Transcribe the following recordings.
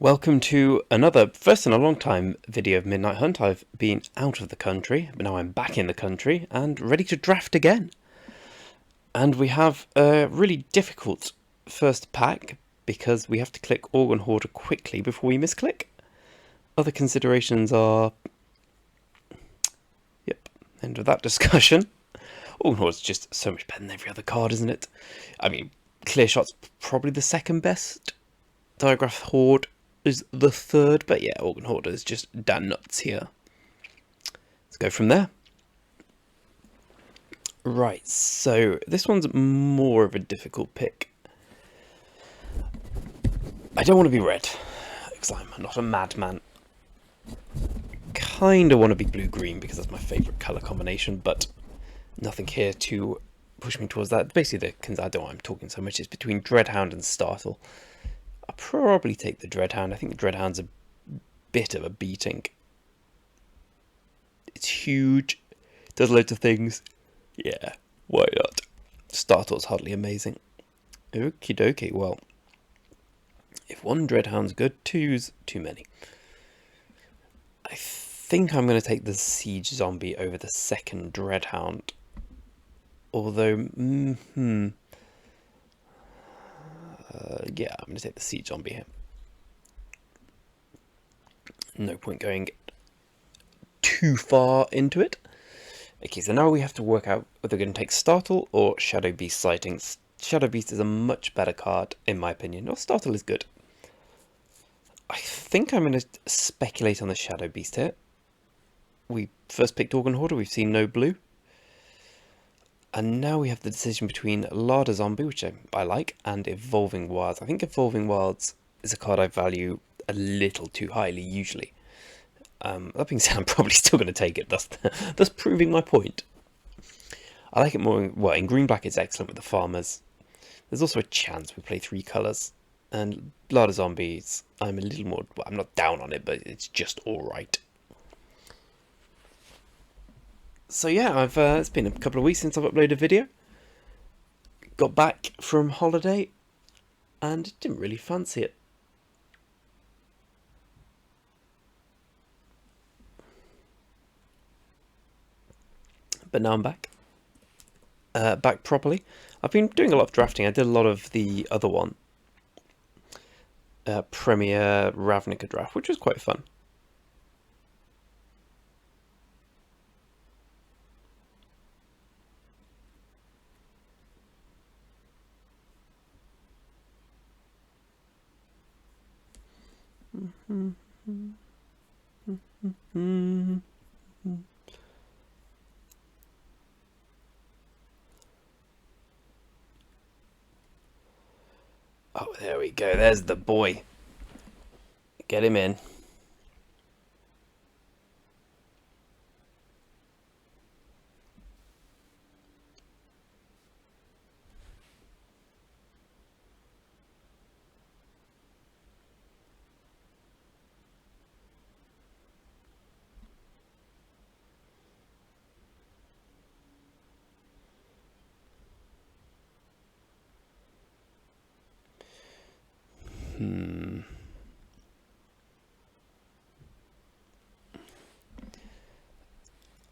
Welcome to another, first in a long time, video of Midnight Hunt. I've been out of the country, but now I'm back in the country and ready to draft again. And we have a really difficult first pack because we have to click Organ Hoarder quickly before we misclick. Other considerations are... Yep, end of that discussion. Organ Hoarder's just so much better than every other card, isn't it? I mean, Clear Shot's probably the second best. Diagraph Horde is the third, but yeah, Organ Hoarder is just damn nuts here. Let's go from there. Right, so this one's more of a difficult pick. I don't want to be red, because I'm not a madman. Kinda want to be blue-green, because that's my favourite colour combination, but nothing here to push me towards that. Basically, I don't know why I'm talking so much, it's between Dreadhound and Startle. I'll probably take the Dreadhound. I think the Dreadhound's a bit of a beating. It's huge, does loads of things. Yeah, why not? Startle's hardly amazing. Okie dokie, well, if one Dreadhound's good, two's too many. I think I'm going to take the Siege Zombie over the second Dreadhound. Although, yeah, I'm going to take the Siege Zombie here. No point going too far into it. Okay, so now we have to work out whether we're going to take Startle or Shadow Beast Sightings. Shadow Beast is a much better card, in my opinion. Or Startle is good. I think I'm going to speculate on the Shadow Beast here. We first picked Organ Hoarder, we've seen no blue. And now we have the decision between Larder Zombie, which I like, and Evolving Wilds. I think Evolving Wilds is a card I value a little too highly, usually. That being said, I'm probably still going to take it, thus proving my point. I like it more, well, in green-black it's excellent with the farmers. There's also a chance we play 3 colours. And Larder Zombies, I'm a little more, well, I'm not down on it, but it's just alright. So yeah, it's been a couple of weeks since I've uploaded a video. Got back from holiday and didn't really fancy it. But now I'm back. Back properly. I've been doing a lot of drafting. I did a lot of the other one. Premier Ravnica draft, which was quite fun. Oh, there we go. There's the boy. Get him in.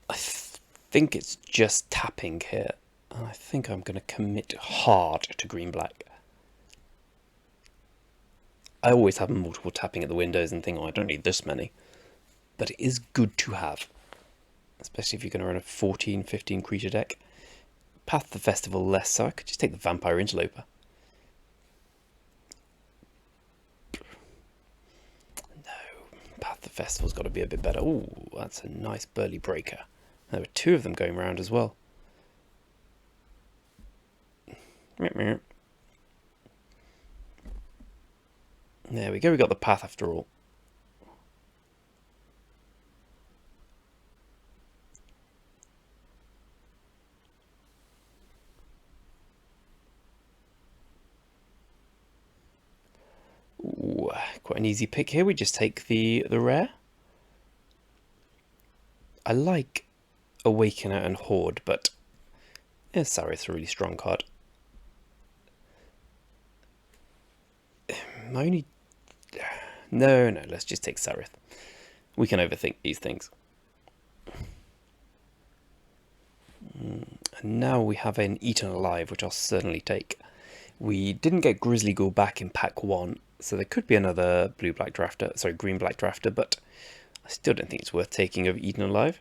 I think it's just tapping here. And I think I'm going to commit hard to green-black. I always have multiple tapping at the windows and think, oh, I don't need this many. But it is good to have. Especially if you're going to run a 14, 15 creature deck. Path the Festival less so. I could just take the Vampire Interloper. No, Path the Festival's got to be a bit better. Ooh, that's a nice Burly Breaker. There were 2 of them going around as well. There we go, we got the path after all. Ooh, quite an easy pick here. We just take the rare. I like Awakener and Horde, but yeah, Sarith's a really strong card. My only No, no, let's just take Sarith. We can overthink these things. And now we have an Eaten Alive, which I'll certainly take. We didn't get Grizzly Ghoul back in pack 1, so there could be another blue-black drafter, sorry, green-black drafter, but I still don't think it's worth taking over Eaten Alive.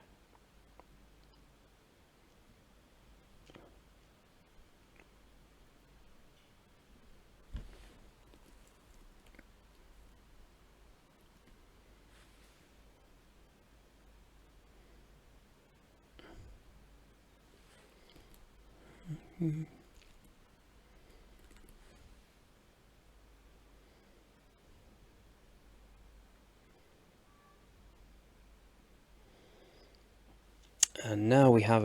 And now we have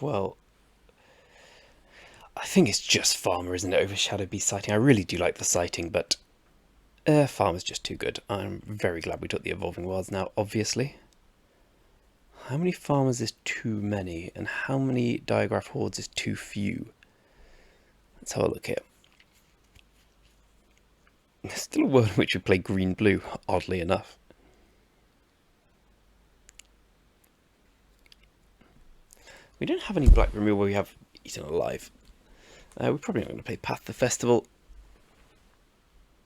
well, I think it's just Farmer, isn't it? Overshadowed Beast sighting. I really do like the sighting, but Farmer's just too good. I'm very glad we took the Evolving Wilds now, obviously. How many Farmers is too many, and how many Diagraph Hordes is too few? Let's have a look here. There's still a world in which we play green-blue, oddly enough. We don't have any black removal, we have Eaten Alive. We're probably not going to play Path to the Festival.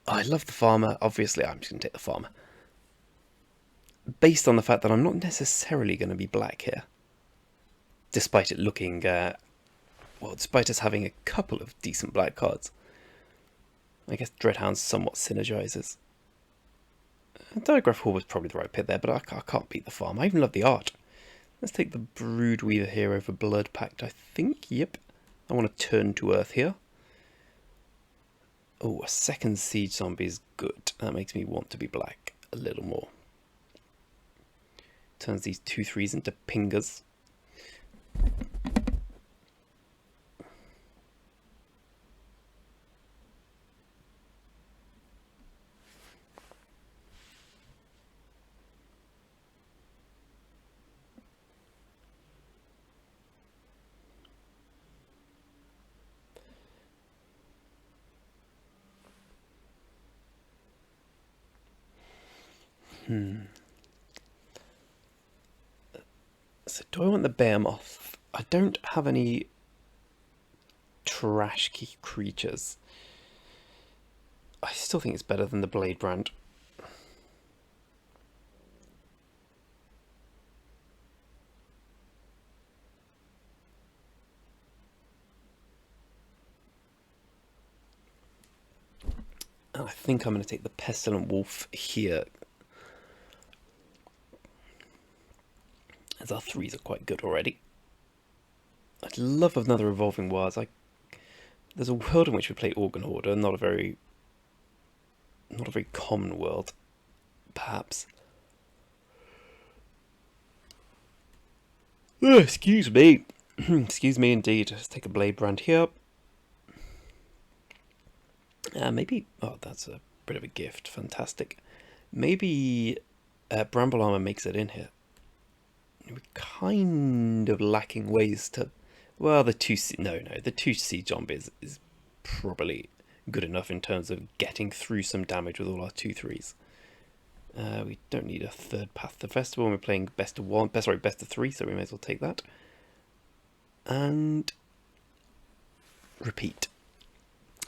Oh, I love the Farmer. Obviously, I'm just going to take the Farmer. Based on the fact that I'm not necessarily going to be black here. Despite it looking, well, despite us having a couple of decent black cards. I guess Dreadhound somewhat synergizes. Diagraph Hall was probably the right pick there, but I can't beat the Farm. I even love the art. Let's take the Broodweaver here over Blood Pact, I think. Yep. I want to turn to Earth here. Oh, a second Siege Zombie is good. That makes me want to be black a little more. Turns these 2/3s into pingers. So do I want the Behemoth? I don't have any trash creatures. I still think it's better than the Blade Brand. And I think I'm going to take the Pestilent Wolf here. As our 3s are quite good already. I'd love another Evolving Wilds. There's a world in which we play Organ Order, not a very common world, perhaps. Oh, excuse me. Excuse me indeed. Let's take a Blade Brand here. Maybe... Oh, that's a bit of a gift. Fantastic. Maybe Bramble Armor makes it in here. We're kind of lacking ways to... Well, the 2 Siege Zombies is probably good enough in terms of getting through some damage with all our 2/3s. We don't need a third Path to the Festival. We're playing best of 3, so we may as well take that. And repeat.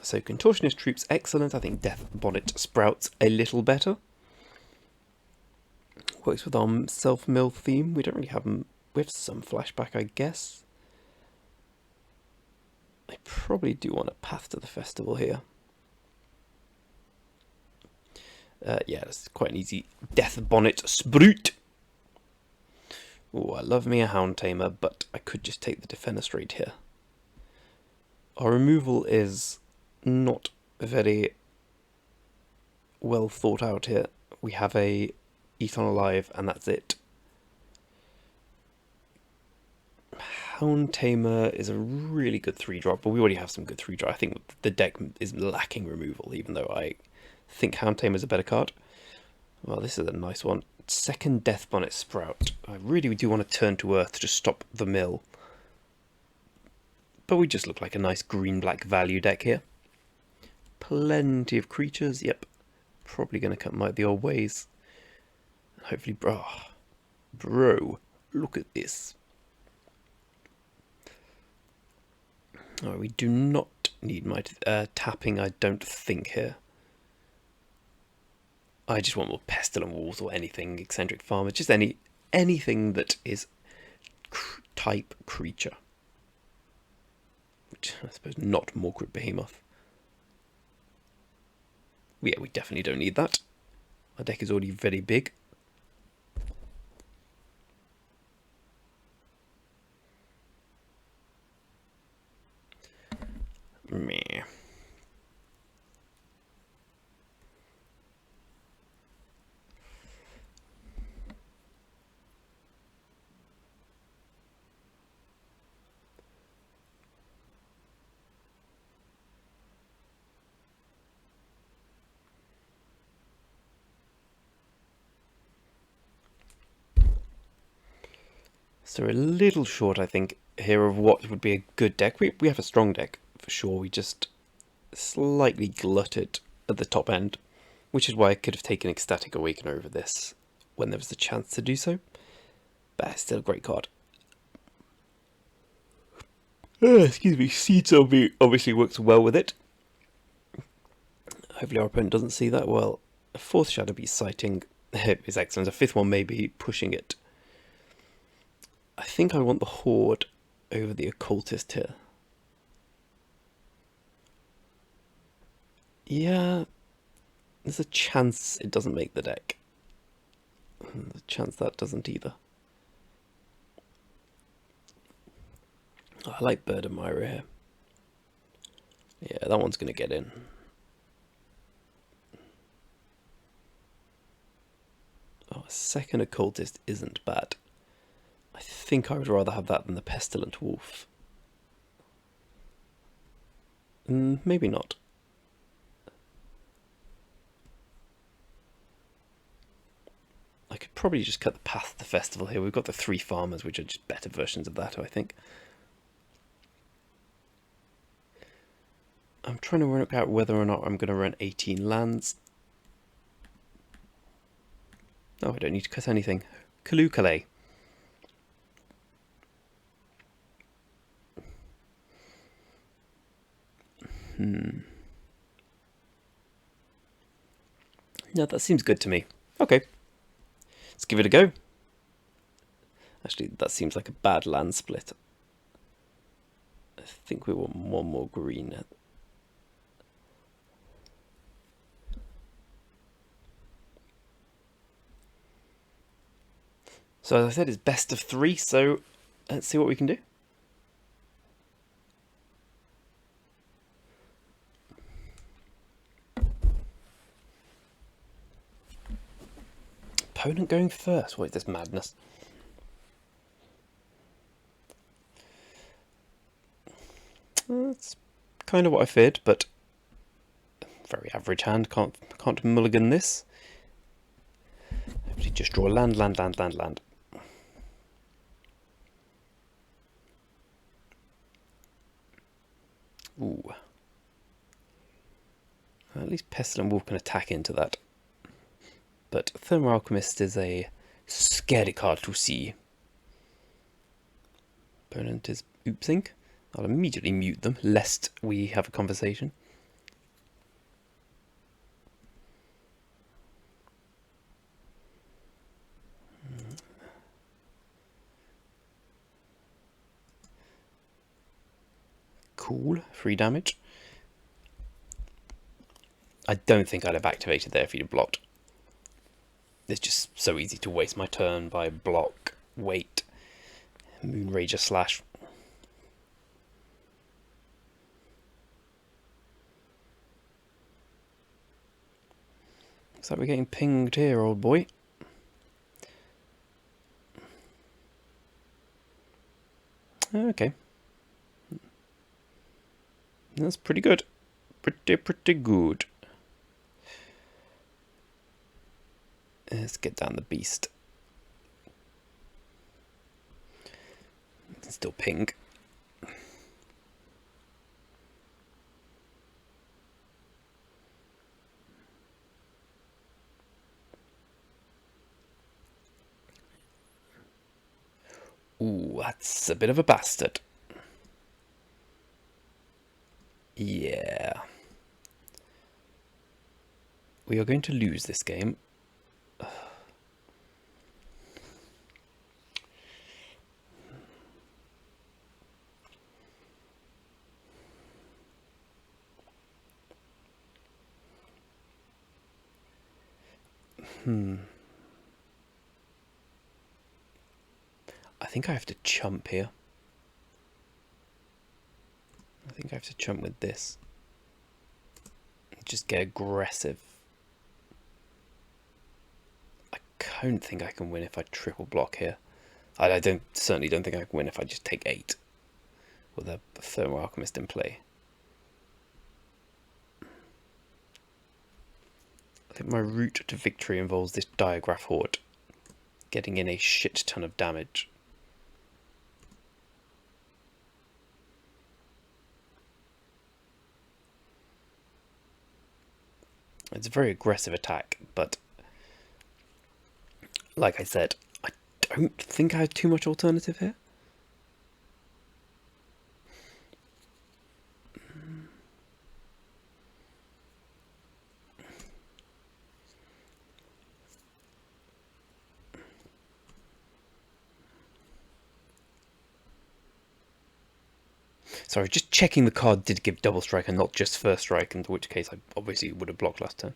So Contortionist Troops, excellent. I think Death Bonnet Sprouts a little better. Works with our self-mill theme. We don't really have them. We have some flashback, I guess. I probably do want a Path to the Festival here. Yeah, it's quite an easy Death Bonnet Sprout. Oh, I love me a Hound Tamer, but I could just take the Defenestrate here. Our removal is not very well thought out here. We have a Eaten Alive, and that's it. Hound Tamer is a really good 3-drop, but we already have some good 3-drop. I think the deck is lacking removal, even though I think Hound Tamer is a better card. Well, this is a nice one. Second Death Bonnet Sprout. I really do want to turn to Earth to stop the mill. But we just look like a nice green-black value deck here. Plenty of creatures, yep. Probably going to come the old ways. Hopefully, bro, look at this. Oh, we do not need my tapping, I don't think, here. I just want more pestilent walls or anything, eccentric farmer, just anything that is type creature. Which I suppose not Morcrit Behemoth. Yeah, we definitely don't need that. Our deck is already very big. Meh. So we're a little short, I think, here of what would be a good deck. We have a strong deck, for sure. We just slightly glutted at the top end, which is why I could have taken Ecstatic Awakener over this when there was a chance to do so. But it's still a great card. Excuse me, Seeds obviously works well with it. Hopefully our opponent doesn't see that. Well, a fourth Shadow Beast sighting is excellent. A fifth one may be pushing it. I think I want the Horde over the Occultist here. Yeah, there's a chance it doesn't make the deck. There's a chance that doesn't either. Oh, I like Bird of Myra here. Yeah, that one's going to get in. Oh, a second Occultist isn't bad. I think I would rather have that than the Pestilent Wolf. Maybe not. I could probably just cut the path to the festival here. We've got the 3 farmers, which are just better versions of that, I think. I'm trying to work out whether or not I'm going to run 18 lands. Oh, I don't need to cut anything. Kalukale. No, that seems good to me. Okay. Let's give it a go. Actually, that seems like a bad land split. I think we want one more green. So as I said, it's best of 3, so let's see what we can do. Opponent going first. What is this madness? That's kind of what I feared, but very average hand. Can't mulligan this. Just draw land. Ooh. At least Pestilent Wolf can attack into that. But Thermal Alchemist is a scary card to see. Opponent is oopsing. I'll immediately mute them, lest we have a conversation. Cool, 3 damage. I don't think I'd have activated there if he'd have blocked. It's just so easy to waste my turn by block, wait, Moonrager slash. Looks like we're getting pinged here, old boy. Okay. That's pretty good. Pretty good. Let's get down the beast. It's still pink. Ooh, that's a bit of a bastard. Yeah. We are going to lose this game. I think I have to chump here. I think I have to chump with this. Just get aggressive. I don't think I can win if I triple block here. I certainly don't think I can win if I just take 8 with a Thermal Alchemist in play. I think my route to victory involves this Diagraph Horde getting in a shit ton of damage. It's a very aggressive attack, but like I said, I don't think I have too much alternative here. Sorry, just checking the card did give double strike and not just first strike, in which case I obviously would have blocked last turn.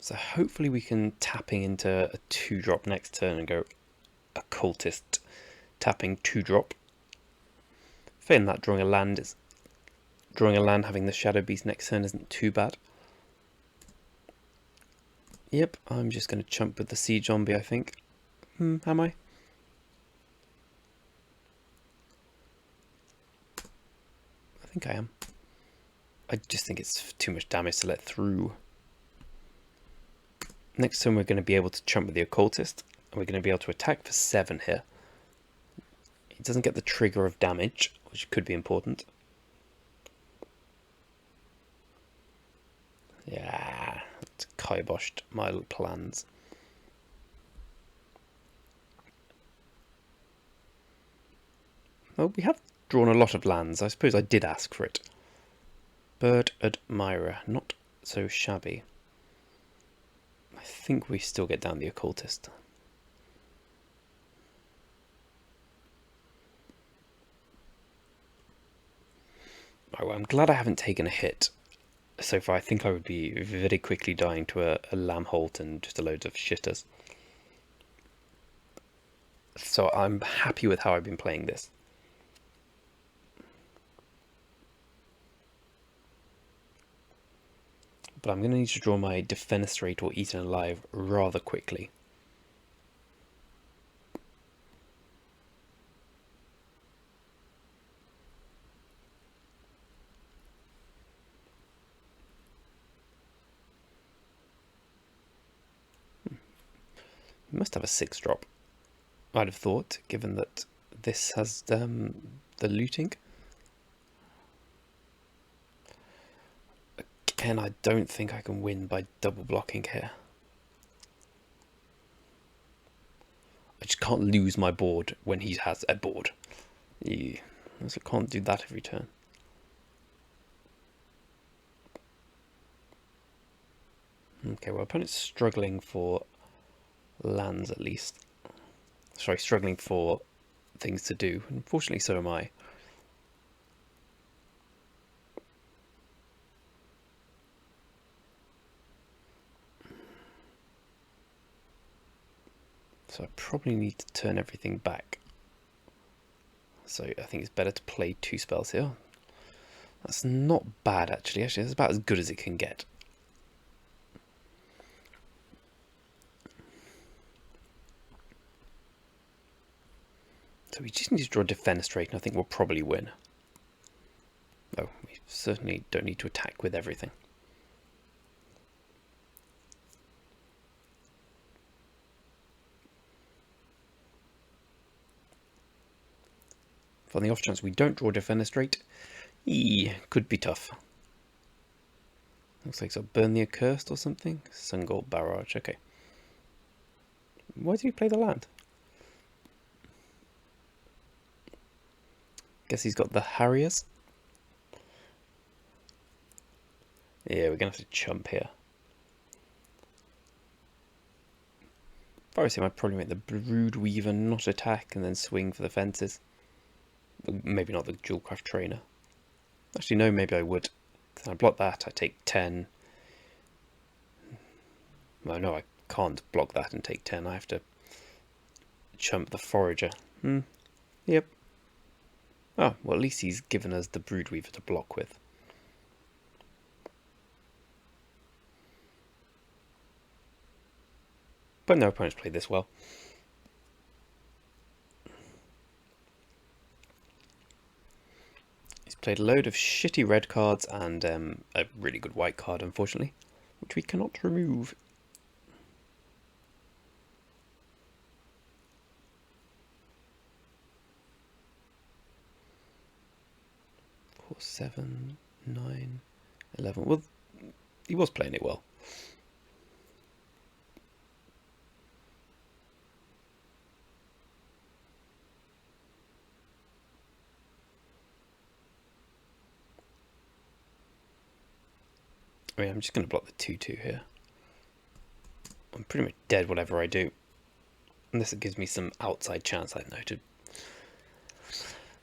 So hopefully we can tapping into a 2-drop next turn and go Occultist, tapping 2-drop. Failing that, drawing a land, having the Shadow Beast next turn isn't too bad. Yep, I'm just going to chump with the Siege Zombie, I think. Am I? I think I am. I just think it's too much damage to let through. Next turn we're going to be able to chump with the Occultist, and we're going to be able to attack for 7 here. It doesn't get the trigger of damage, which could be important. Yeah, it's kiboshed my plans. Well, we have drawn a lot of lands. I suppose I did ask for it. Bird Admirer, not so shabby. I think we still get down the Occultist. Oh, well, I'm glad I haven't taken a hit so far. I think I would be very quickly dying to a Lamholt and just a load of shitters. So I'm happy with how I've been playing this. But I'm going to need to draw my Defenestrate or Eaten Alive rather quickly. We must have a 6-drop, I'd have thought, given that this has the looting. Again, I don't think I can win by double blocking here. I just can't lose my board when he has a board. Yeah, I can't do that every turn. Okay, well, opponent's struggling for lands at least. Sorry, struggling for things to do. Unfortunately, so am I. So I probably need to turn everything back. So I think it's better to play 2 spells here. That's not bad, actually. Actually, that's about as good as it can get. So we just need to draw Defenestrate, and I think we'll probably win. Oh, we certainly don't need to attack with everything. For the off chance we don't draw Defenestrate, could be tough. Looks like it's got Burn the Accursed or something. Sungold Barrage, okay. Why did he play the land? Guess he's got the Harriers. Yeah, we're going to have to chump here. If I was him, I'd probably make the Brood Weaver not attack and then swing for the fences. Maybe not the Jewelcraft Trainer. Actually, no, maybe I would. I block that, I take 10. Well, no, I can't block that and take 10. I have to chump the Forager. Yep. Oh, well, at least he's given us the Brood Weaver to block with. But no opponents played this well. He's played a load of shitty red cards and a really good white card, unfortunately, which we cannot remove. Four, 7, 9, 11. Well, he was playing it well. I mean, I'm just going to block the 2/2 here. I'm pretty much dead whatever I do. Unless it gives me some outside chance, I don't know, to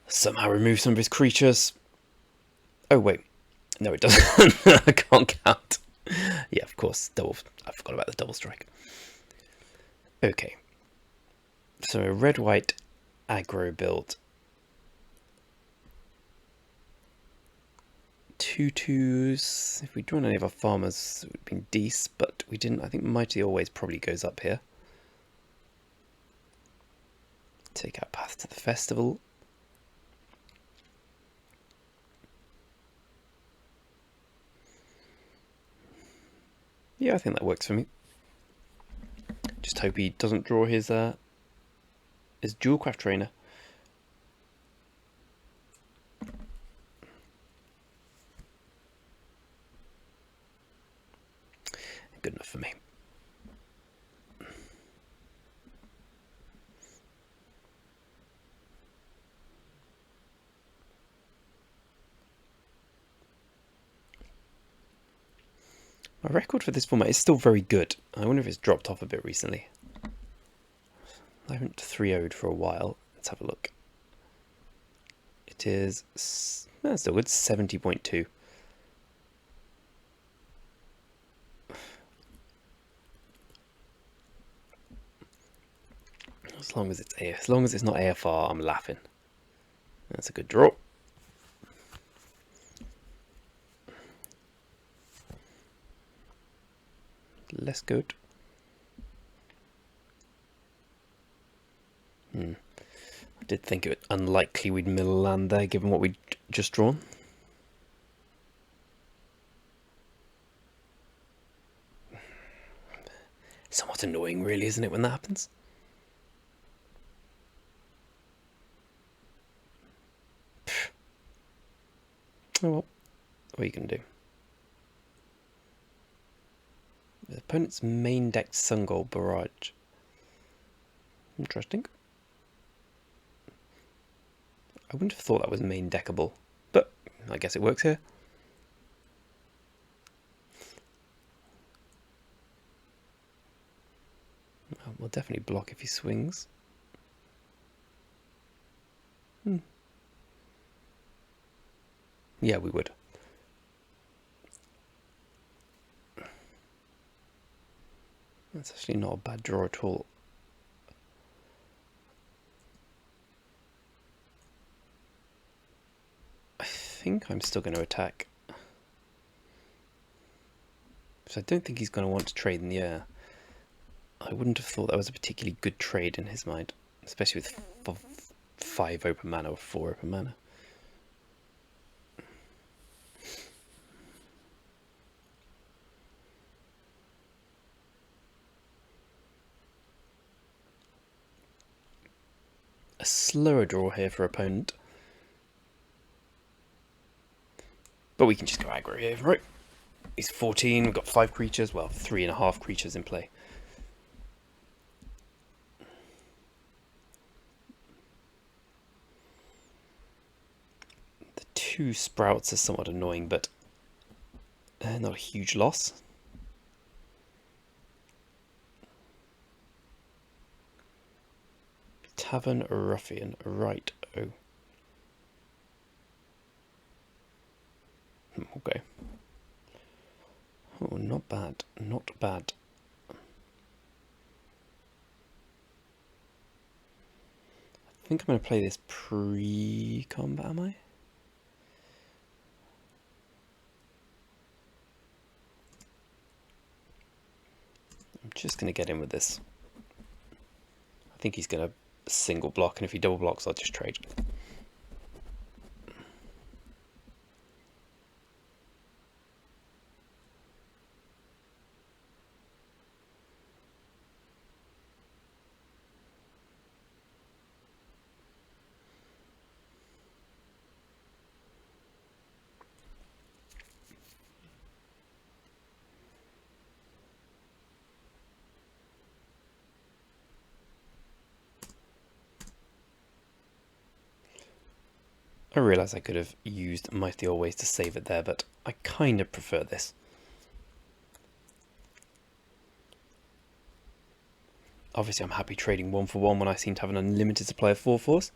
somehow remove some of his creatures. Oh, wait. No, it doesn't. I can't count. Yeah, of course. Double. I forgot about the double strike. Okay. So a red-white aggro build. 2/2s. If we'd drawn any of our farmers, it would have been decent, but we didn't. I think Mighty Always probably goes up here. Take out Path to the Festival. Yeah, I think that works for me. Just hope he doesn't draw his Jewelcraft Trainer. Good enough for me. My record for this format is still very good. I wonder if it's dropped off a bit recently. I haven't 3-0'd for a while. Let's have a look. It is still good, 70.2. As long as it's not AFR, I'm laughing. That's a good draw. Less good. I did think it unlikely we'd mill land there, given what we'd just drawn. Somewhat annoying, really, isn't it, when that happens? Oh well, what are you going to do? The opponent's main deck Sungold Barrage. Interesting. I wouldn't have thought that was main deckable, but I guess it works here. We'll definitely block if he swings. Yeah, we would. That's actually not a bad draw at all. I think I'm still going to attack. So I don't think he's going to want to trade in the air. I wouldn't have thought that was a particularly good trade in his mind, especially with 5 open mana or 4 open mana. A slower draw here for opponent. But we can just go aggro here, right? He's 14, we've got 5 creatures, well, 3.5 creatures in play. The 2 sprouts are somewhat annoying, but not a huge loss. Tavern Ruffian, right, oh. Okay. Oh, not bad, not bad. I think I'm going to play this pre-combat, am I? I'm just going to get in with this. I think he's going to single block, and if he double blocks, I'll just trade. I realise I could have used Mighty Always to save it there, but I kind of prefer this. Obviously, I'm happy trading 1 for 1 when I seem to have an unlimited supply of 4/4s.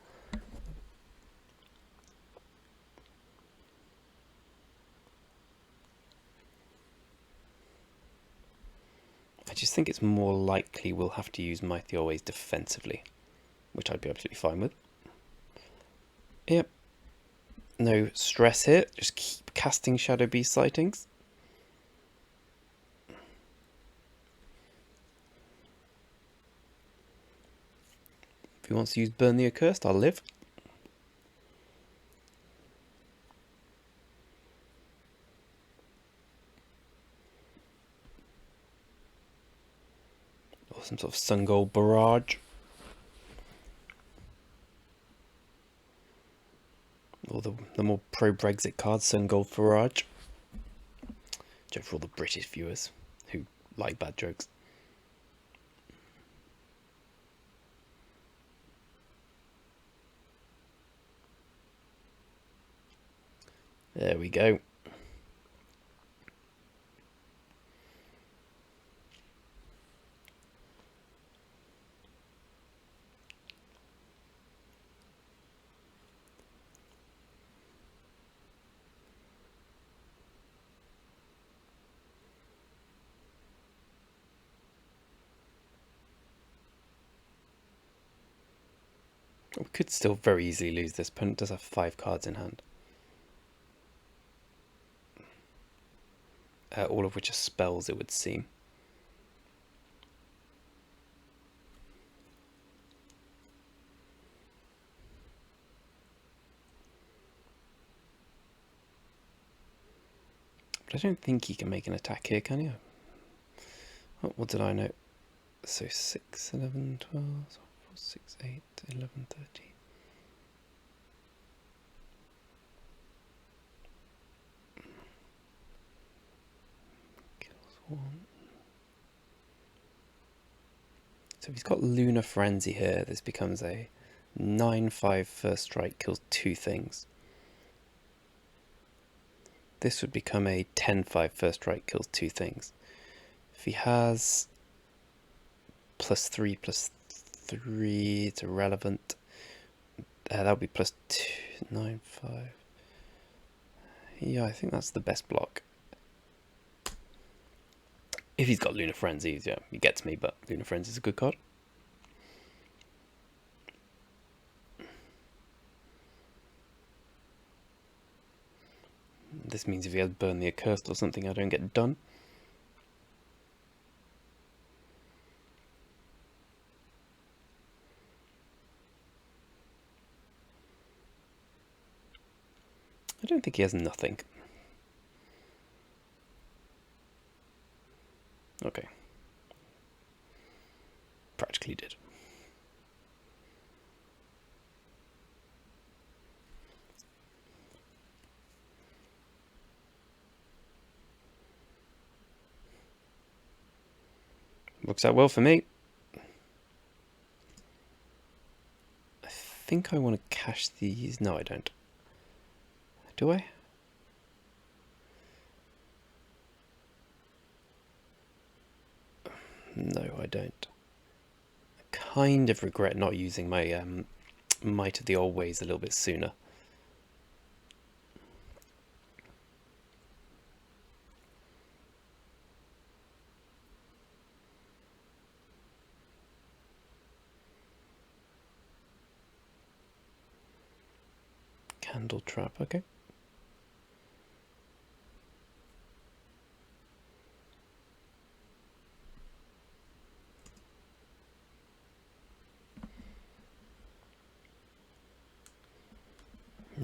I just think it's more likely we'll have to use Mighty Always defensively, which I'd be absolutely fine with. Yep. No stress here, just keep casting Shadow Beast sightings. If he wants to use Burn the Accursed, I'll live. Or some sort of Sun Gold Barrage. Or the more pro-Brexit cards, Sun Gold Barrage. Joke for all the British viewers who like bad jokes. There we go. We could still very easily lose this. Opponent does have 5 cards in hand. All of which are spells, it would seem. But I don't think he can make an attack here, can you? Oh, what did I know? So 6, 11, 12, 6, 8, 11, 13. Kills 1. So if he's got Lunar Frenzy here, this becomes a 9/5 first strike, kills 2 things. This would become a 10/5 first strike, kills 2 things. If he has +3/+3, it's irrelevant. That would be +2, 9, 5. Yeah, I think that's the best block. If he's got Lunar Frenzy, yeah, he gets me, but Lunar Frenzy is a good card. This means if he has Burn the Accursed or something, I don't get done. I don't think he has nothing. Okay. Practically did. Works out well for me. I think I want to cache these. No, I don't. Do I? No, I don't. I kind of regret not using my Might of the Old Ways a little bit sooner. Candle trap, okay.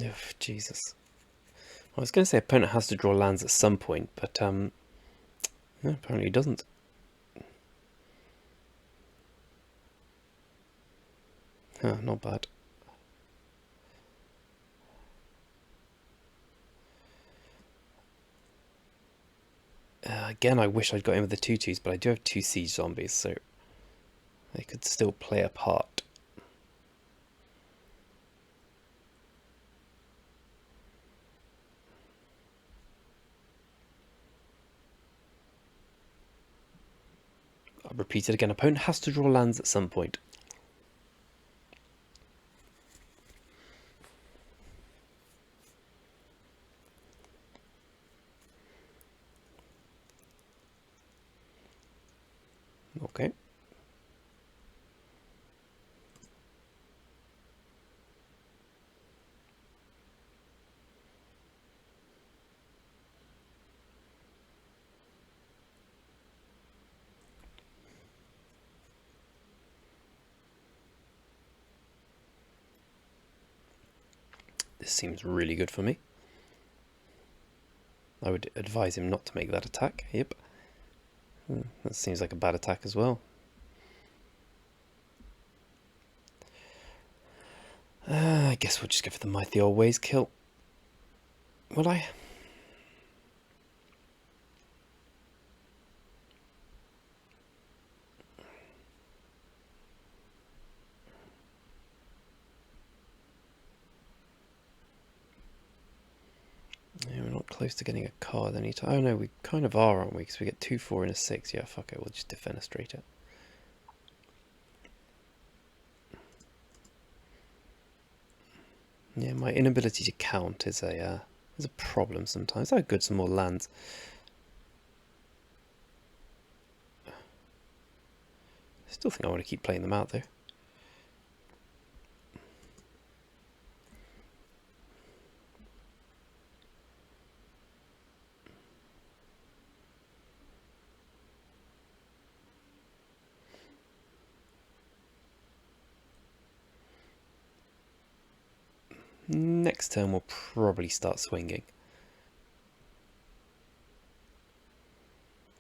Oh, Jesus. I was going to say opponent has to draw lands at some point, but no, apparently he doesn't. Huh, not bad. Again, I wish I'd got in with the 2/2s, but I do have 2 siege zombies, so they could still play a part. I'll repeat it again. Opponent has to draw lands at some point. Okay. This seems really good for me. I would advise him not to make that attack. Yep. That seems like a bad attack as well. I guess we'll just go for the Might of the Old Ways kill. Will I? Yeah, we're not close to getting a card anytime. Oh no, we kind of are, aren't we? Because we get 2, 4 and a 6. Yeah, fuck it, we'll just defenestrate it. Yeah, my inability to count is a problem sometimes. How good some more lands. I still think I want to keep playing them out though. Next turn we'll probably start swinging.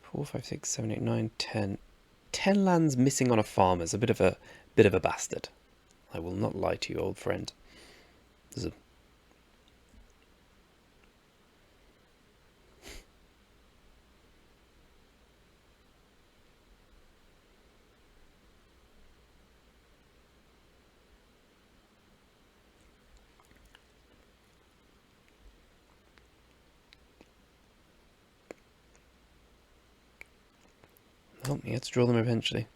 4, 5, 6, 7, 8, 9, 10. 10 lands missing on a farmer's a bit of a bastard. I will not lie to you, old friend. Oh, he had to draw them eventually.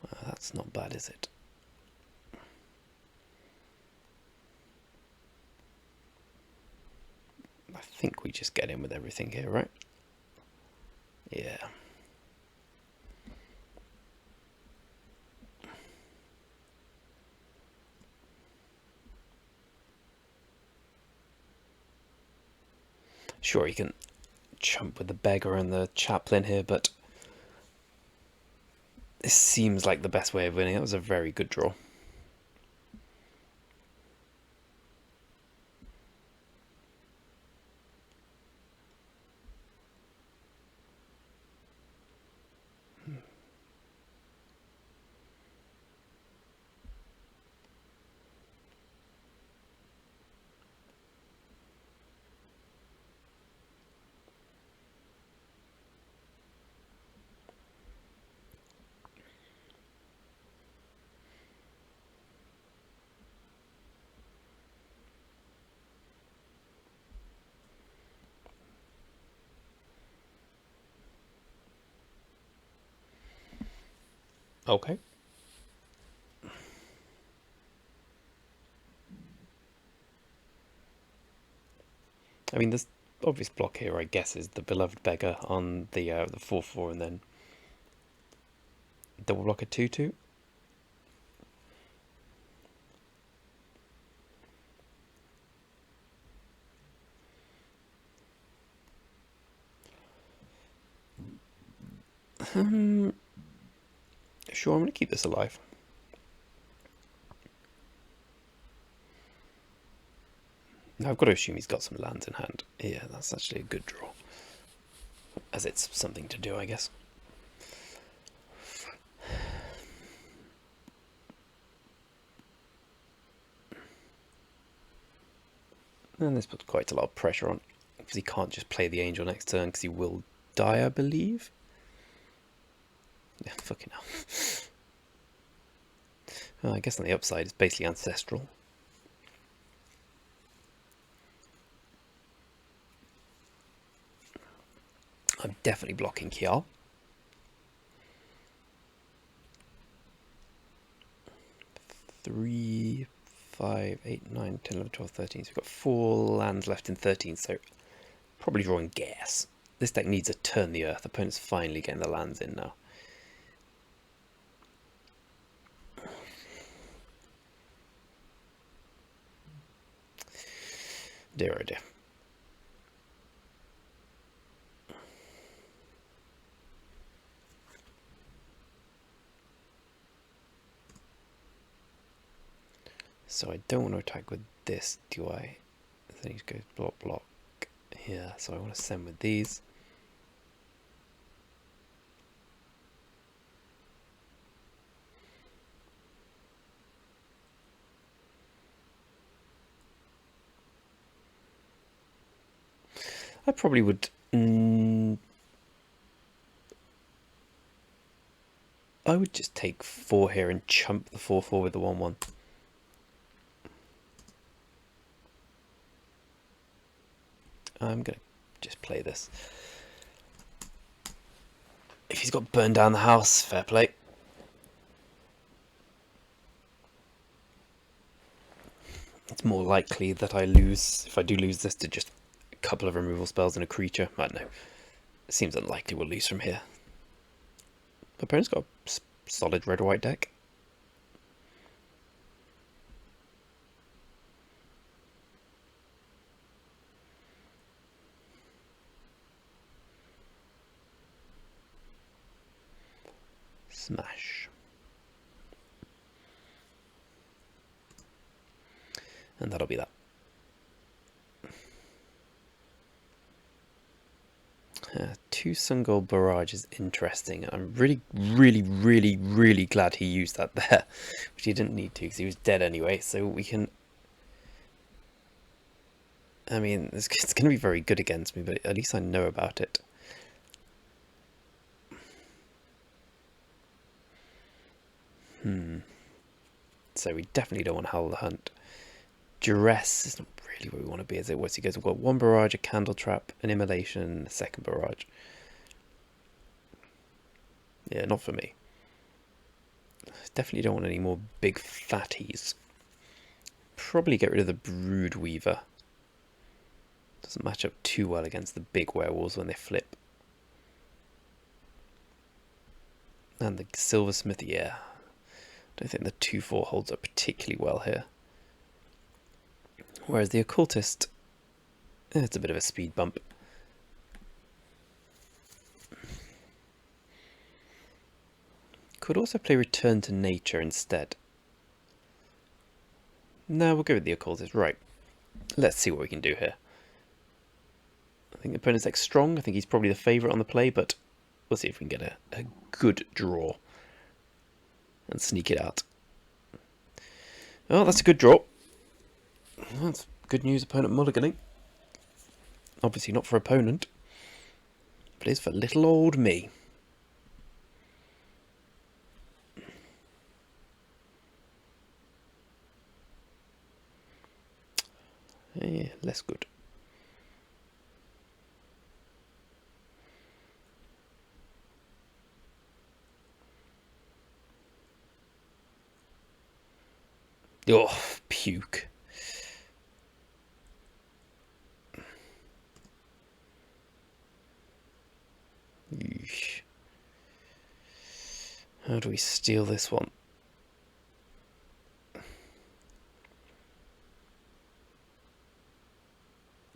Well, that's not bad, is it? I think we just get in with everything here, right? Yeah. Sure, you can chump with the beggar and the chaplain here, but this seems like the best way of winning. That was a very good draw. Okay. I mean, this obvious block here, I guess, is the Beloved Beggar on the 4/4, and then double block a 2/2. Sure, I'm going to keep this alive. Now I've got to assume he's got some lands in hand. Yeah, that's actually a good draw. As it's something to do, I guess. And this puts quite a lot of pressure on, because he can't just play the Angel next turn, because he will die, I believe. Yeah, fucking hell. Well, I guess on the upside, it's basically Ancestral. I'm definitely blocking Kial. 3, 5, 8, 9, 10, 11, 12, 13. So we've got 4 lands left in 13, so probably drawing gas. This deck needs a Turn the Earth. Opponent's finally getting the lands in now. Dear oh dear. So I don't want to attack with this, do I? Then he goes block, block here. So I want to send with these. I probably would... I would just take 4 here and chump the 4/4 with the 1/1. I'm going to just play this. If he's got burned down the house, fair play. It's more likely that I lose, if I do lose this, to just a couple of removal spells and a creature. I don't know. It seems unlikely we'll lose from here. My opponent's got a solid red-white deck. Smash. And that'll be that. Two Sun Gold Barrage is interesting. I'm really, really, really, really glad he used that there, which he didn't need to because he was dead anyway. So we can... I mean, it's going to be very good against me, but at least I know about it. So we definitely don't want to Howl the Hunt. Duress is not really where we want to be, is it? What's he goes? We've got 1 Barrage, a Candle Trap, an Immolation, a 2nd Barrage. Yeah, not for me. Definitely don't want any more big fatties. Probably get rid of the Brood Weaver. Doesn't match up too well against the big werewolves when they flip. And the Silversmith, yeah. I don't think the 2/4 holds up particularly well here. Whereas the Occultist, it's a bit of a speed bump. Could also play Return to Nature instead. No, we'll go with the Occultist. Right. Let's see what we can do here. I think the opponent's deck's strong. I think he's probably the favourite on the play, but we'll see if we can get a good draw and sneak it out. Oh, that's a good draw. That's good news, opponent mulliganing. Obviously not for opponent, but it is for little old me. Yeah, less good. Oh, puke. Yeesh. How do we steal this one?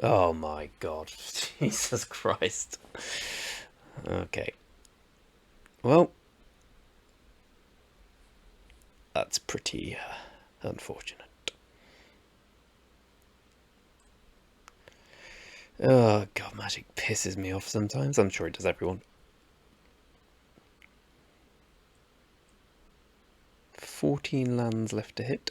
Oh my god. Jesus Christ. Okay. Well, that's pretty unfortunate. Oh god, Magic pisses me off sometimes. I'm sure it does everyone. 14 lands left to hit.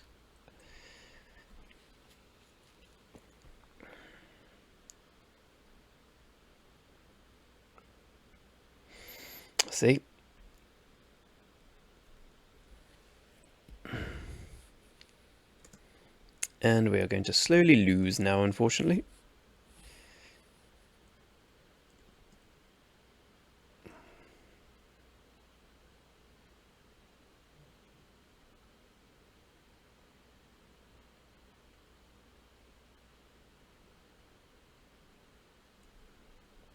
See? And we are going to slowly lose now, unfortunately.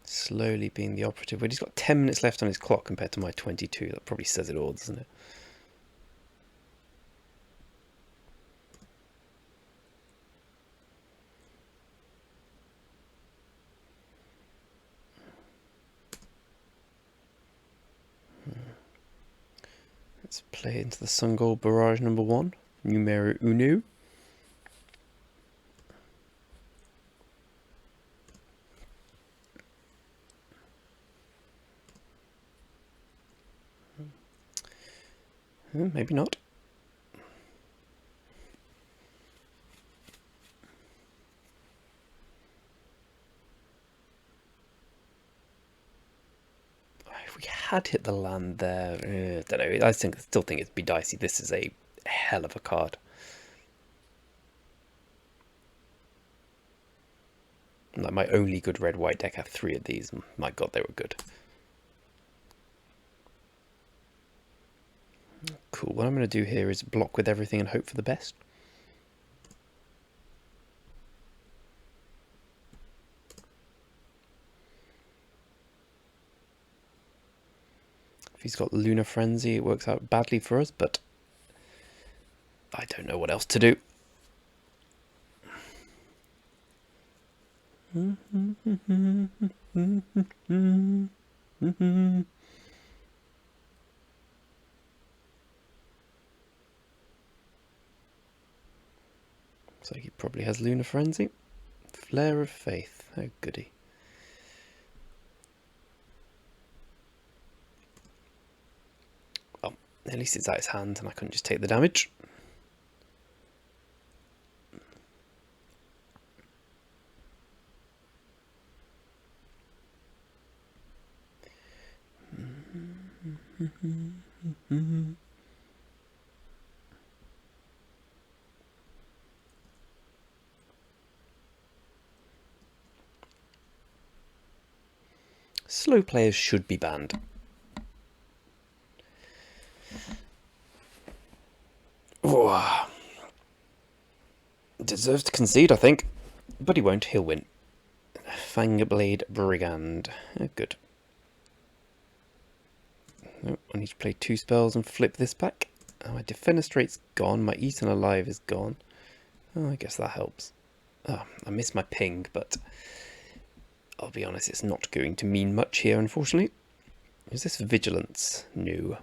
Slowly being the operative. Well, he's got 10 minutes left on his clock compared to my 22. That probably says it all, doesn't it? Let's play into the Sun Gold Barrage number 1. Numero uno. Maybe not. If we had hit the land there, don't know. I still think it'd be dicey. This is a hell of a card. Like my only good red-white deck had 3 of these. My god, they were good. Cool. What I'm going to do here is block with everything and hope for the best. If he's got Lunar Frenzy, it works out badly for us, but I don't know what else to do. So he probably has Lunar Frenzy. Flare of Faith. Oh, goody. Well, at least it's out his hand and I couldn't just take the damage. Slow players should be banned. Oh, deserves to concede, I think. But he won't, he'll win. Fangblade Brigand. Oh, good. Oh, I need to play 2 spells and flip this back. Oh, my Defenestrate's gone, my Eaten Alive is gone. Oh, I guess that helps. Oh, I missed my ping, but I'll be honest, it's not going to mean much here, unfortunately. Is this Vigilance? No.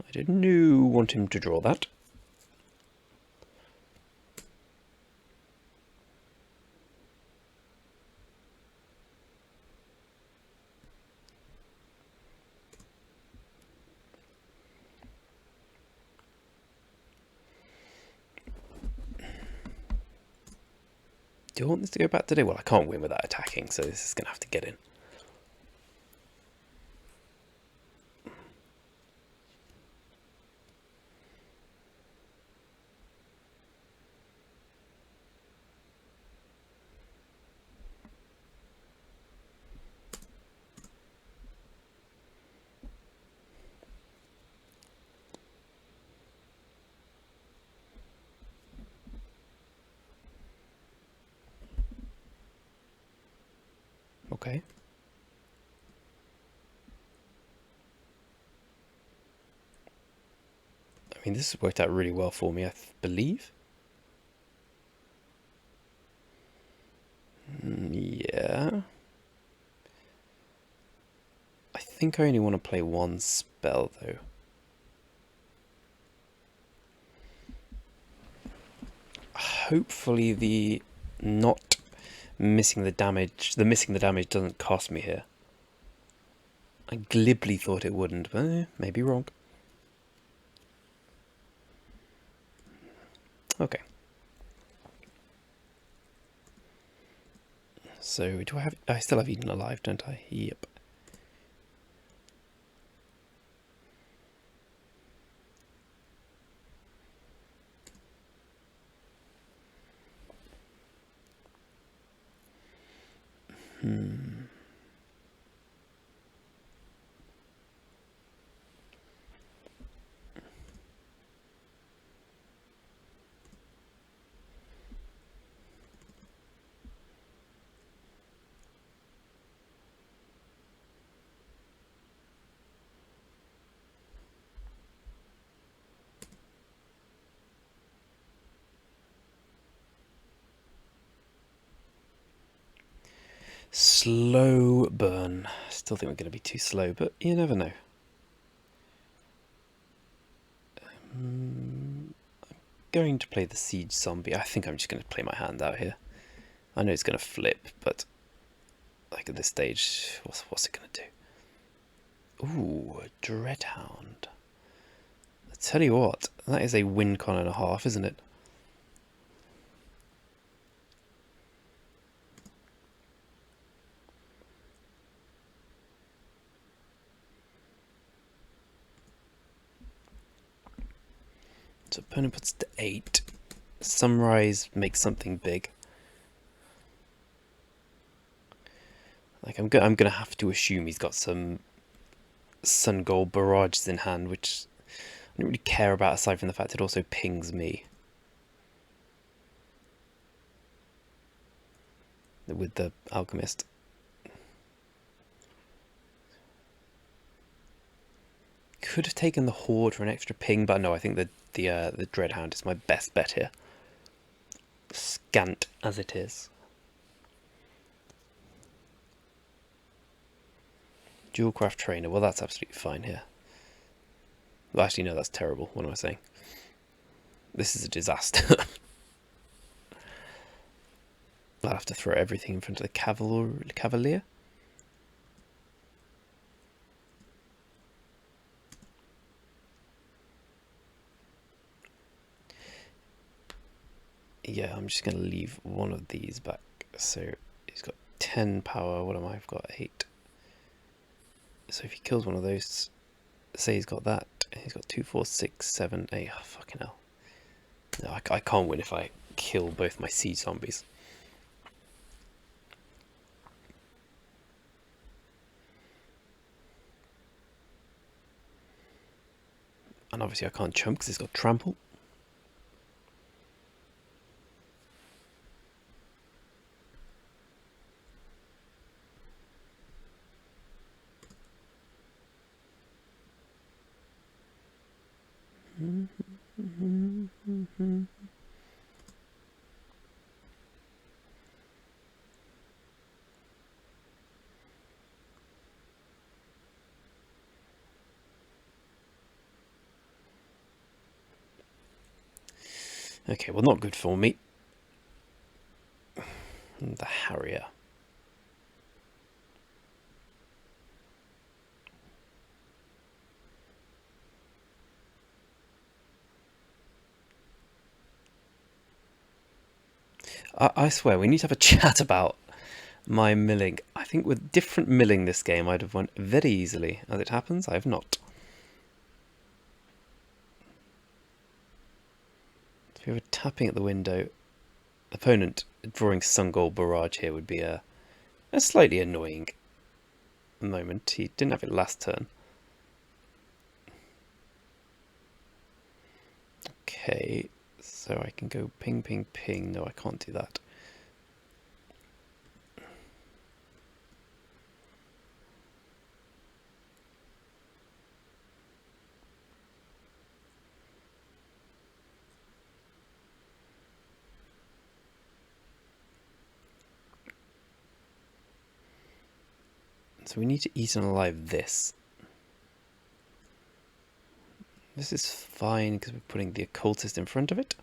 I didn't want him to draw that. Do I want this to go back today? Well, I can't win without attacking, so this is going to have to get in. Okay. I mean, this has worked out really well for me, I believe. Yeah. I think I only want to play one spell, though. Hopefully the not missing the damage doesn't cost me here. I glibly thought it wouldn't, but maybe wrong. Okay. So do I still have Eden alive, don't I? Yep. Slow burn. Still think we're going to be too slow, but you never know. I'm going to play the Siege Zombie. I think I'm just going to play my hand out here. I know it's going to flip, but like at this stage, what's it going to do? Ooh, a Dreadhound. I tell you what, that is a win con and a half, isn't it? So opponent puts to 8. Sunrise makes something big. Like I'm gonna have to assume he's got some Sun Gold barrages in hand, which I don't really care about aside from the fact it also pings me. With the Alchemist. Could have taken the Horde for an extra ping, but no, I think the Dreadhound is my best bet here. Scant as it is. Dual Craft Trainer, well that's absolutely fine here. Well, actually no, that's terrible. What am I saying? This is a disaster. I'll have to throw everything in front of the Cavalier. Yeah, I'm just going to leave one of these back. So he's got 10 power. What am I? I've got 8. So if he kills one of those, say he's got that. He's got 2, 4, 6, 7, 8. Oh, fucking hell. No, I can't win if I kill both my siege zombies. And obviously I can't chump because he's got trample. Okay, well not good for me. The Harrier. I swear, we need to have a chat about my milling. I think with different milling this game, I'd have won very easily. As it happens, I have not. If we were tapping at the window, opponent drawing Sun Gold Barrage here would be a slightly annoying moment. He didn't have it last turn. Okay, so I can go ping, ping, ping. No, I can't do that. So we need to eat and alive this. This is fine because we're putting the occultist in front of it.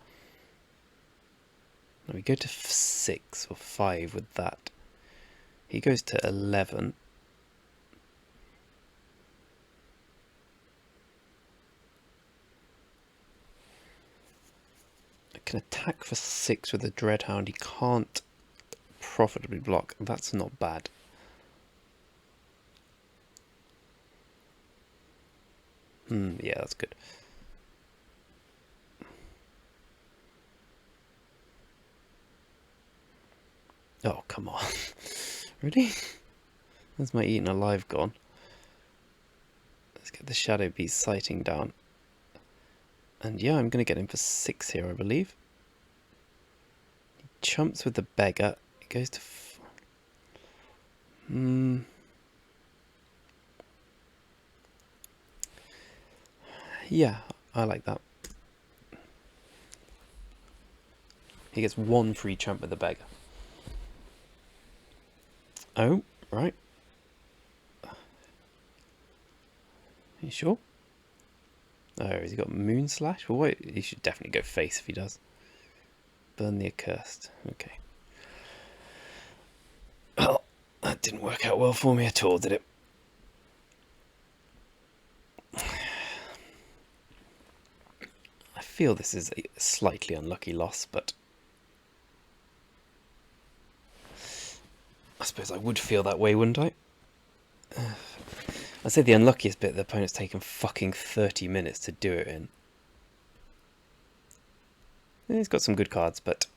Now we go to 6 or 5 with that. He goes to 11. I can attack for 6 with the Dreadhound. He can't profitably block. That's not bad. Yeah, that's good. Oh, come on. Really? There's my eaten alive gone. Let's get the Shadow Beast sighting down. And yeah, I'm going to get him for 6 here, I believe. He chumps with the beggar. It goes to... Yeah, I like that. He gets 1 free chump with the beggar. Oh, right. Are you sure? Oh, has he got Moon Slash? Well, wait, he should definitely go face if he does. Burn the Accursed. Okay. Well, that didn't work out well for me at all, did it? I feel this is a slightly unlucky loss, but I suppose I would feel that way, wouldn't I? I'd say the unluckiest bit, the opponent's taken fucking 30 minutes to do it in. He's got some good cards, but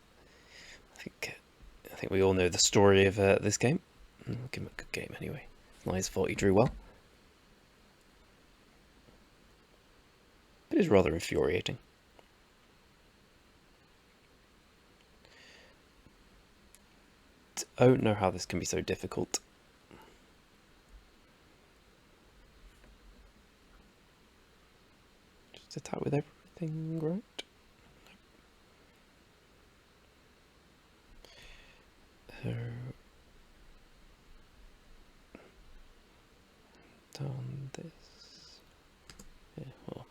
I think we all know the story of this game. We'll give him a good game anyway. It's not his fault he drew well. It is rather infuriating. I don't know how this can be so difficult. Just attack with everything, right? So done this. Yeah, well.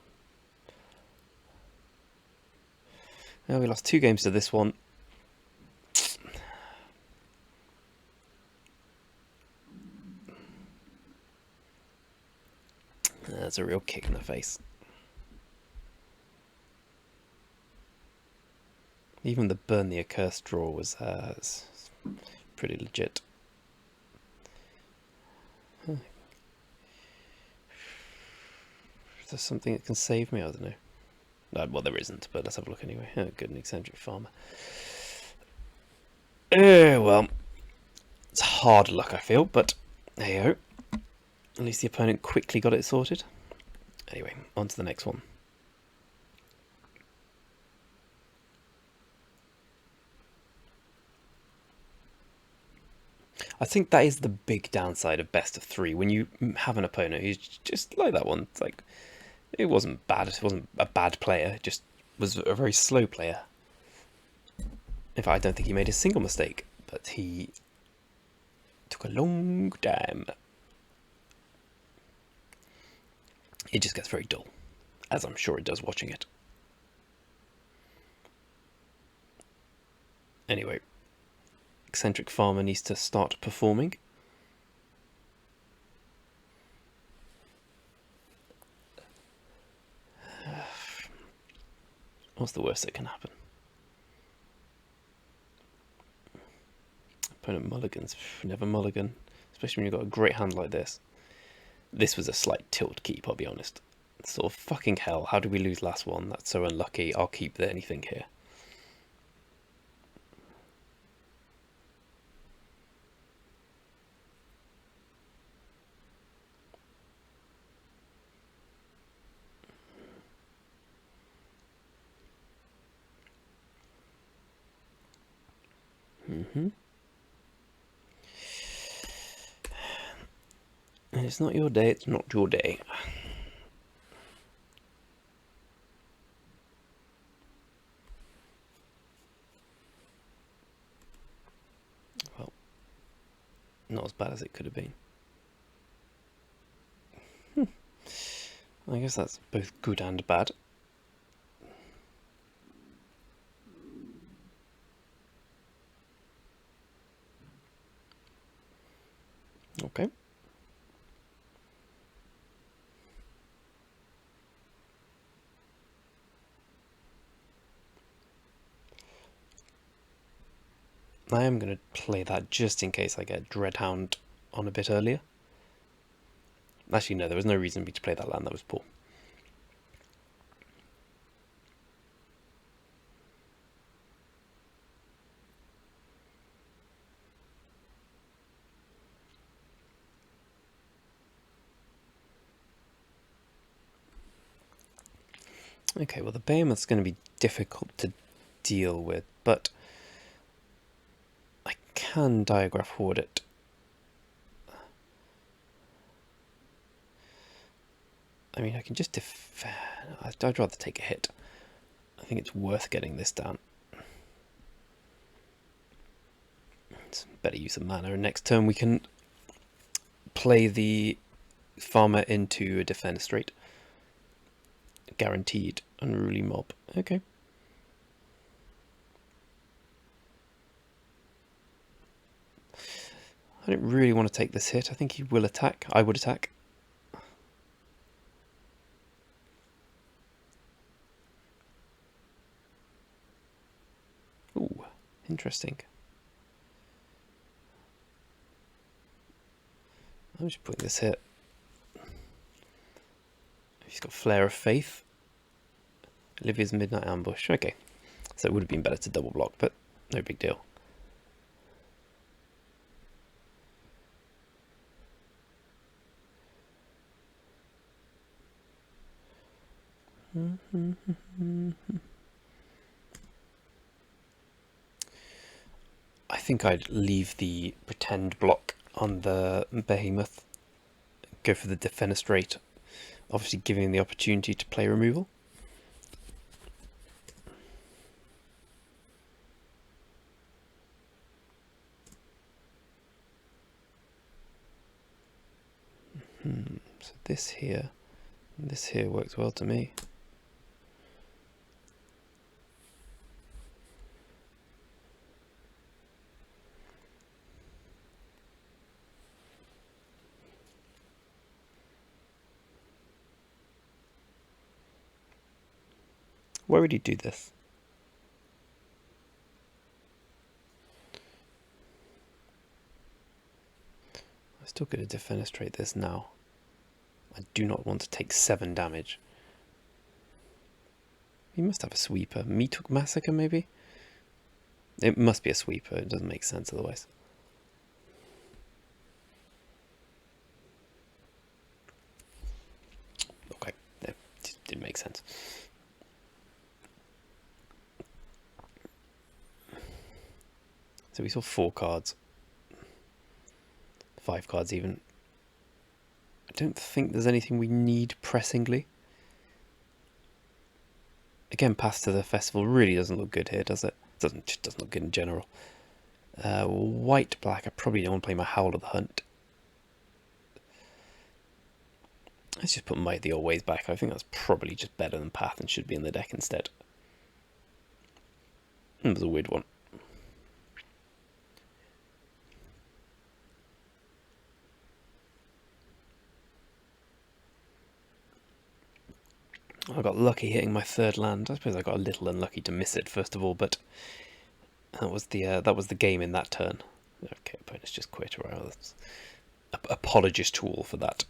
Now we lost 2 games to this one. That's a real kick in the face. Even the Burn the Accursed draw was pretty legit. Huh. Is there something that can save me? I don't know. Well, there isn't, but let's have a look anyway. Oh, good, an eccentric farmer. Well, it's hard luck, I feel, but there you go. At least the opponent quickly got it sorted. Anyway, on to the next one. I think that is the big downside of best of 3. When you have an opponent who's just like that one, it's like, it wasn't bad. It wasn't a bad player. It just was a very slow player. In fact, I don't think he made a single mistake, but he took a long time. It just gets very dull, as I'm sure it does watching it. Anyway, eccentric farmer needs to start performing. What's the worst that can happen? Opponent mulligans. Never mulligan, especially when you've got a great hand like this. This was a slight tilt keep, I'll be honest. Sort of fucking hell, how did we lose last one? That's so unlucky. I'll keep anything here. And it's not your day, it's not your day. Well, not as bad as it could have been. I guess that's both good and bad. Okay. I am going to play that just in case I get Dreadhound on a bit earlier. Actually, no, there was no reason for me to play that land, that was poor. Okay, well the Behemoth's going to be difficult to deal with, but I can Diagraph Hoard it. I mean, I can just I'd rather take a hit. I think it's worth getting this down. It's better use of mana, and next turn we can play the farmer into a Defenestrate. Guaranteed Unruly Mob. Okay. I don't really want to take this hit. I think he will attack. I would attack. Ooh, interesting. I'm just putting this hit. He's got Flare of Faith. Olivia's Midnight Ambush. Okay. So it would have been better to double block, but no big deal. I think I'd leave the pretend block on the Behemoth. Go for the Defenestrate. Obviously giving the opportunity to play removal. So this here works well to me. Why would he do this? I'm still going to Defenestrate this now. I do not want to take 7 damage. He must have a sweeper. Meathook Massacre, maybe? It must be a sweeper. It doesn't make sense otherwise. Okay, it didn't make sense. So we saw 4 cards. 5 cards even. I don't think there's anything we need pressingly. Again, Path to the Festival really doesn't look good here, does it? Just doesn't look good in general. White, black, I probably don't want to play my Howl of the Hunt. Let's just put Might the Old Ways back. I think that's probably just better than Path and should be in the deck instead. That was a weird one. I got lucky hitting my 3rd land. I suppose I got a little unlucky to miss it first of all, but that was the game in that turn. Okay, opponent's just quit. Right, that's apologist tool for that.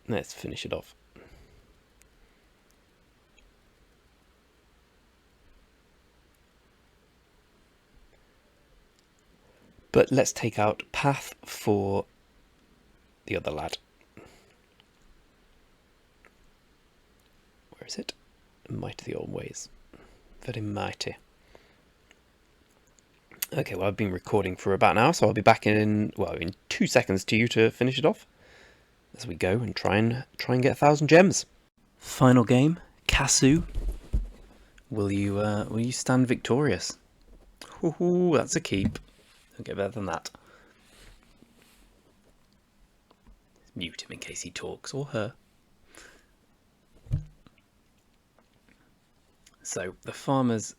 Let's finish it off. But let's take out Path for the other lad. Where is it? Might of the Old Ways. Very mighty. Okay, well I've been recording for about an hour, so I'll be back in 2 seconds to you to finish it off. As we go and try and get 1,000 gems. Final game, Kasu. Will you stand victorious? Ooh, that's a keep. Don't get better than that. mute him in case he talks, or her. So the farmers,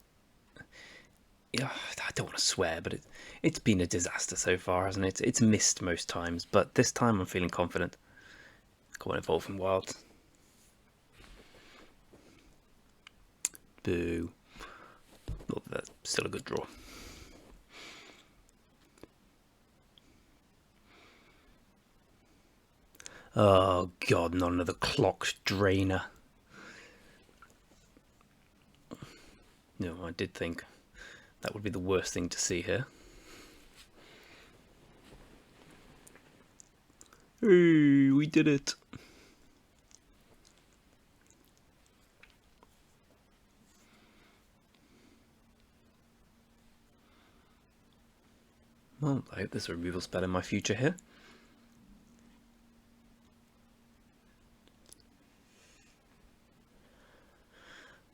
yeah, I don't want to swear, but it's been a disaster so far, hasn't it? It's missed most times, but this time I'm feeling confident. Come on, Evolving Wilds. Boo. Not that that's still a good draw. Oh god, not another clocked drainer. No, I did think that would be the worst thing to see here. Hey, we did it. Well, I hope there's a removal spell in my future here.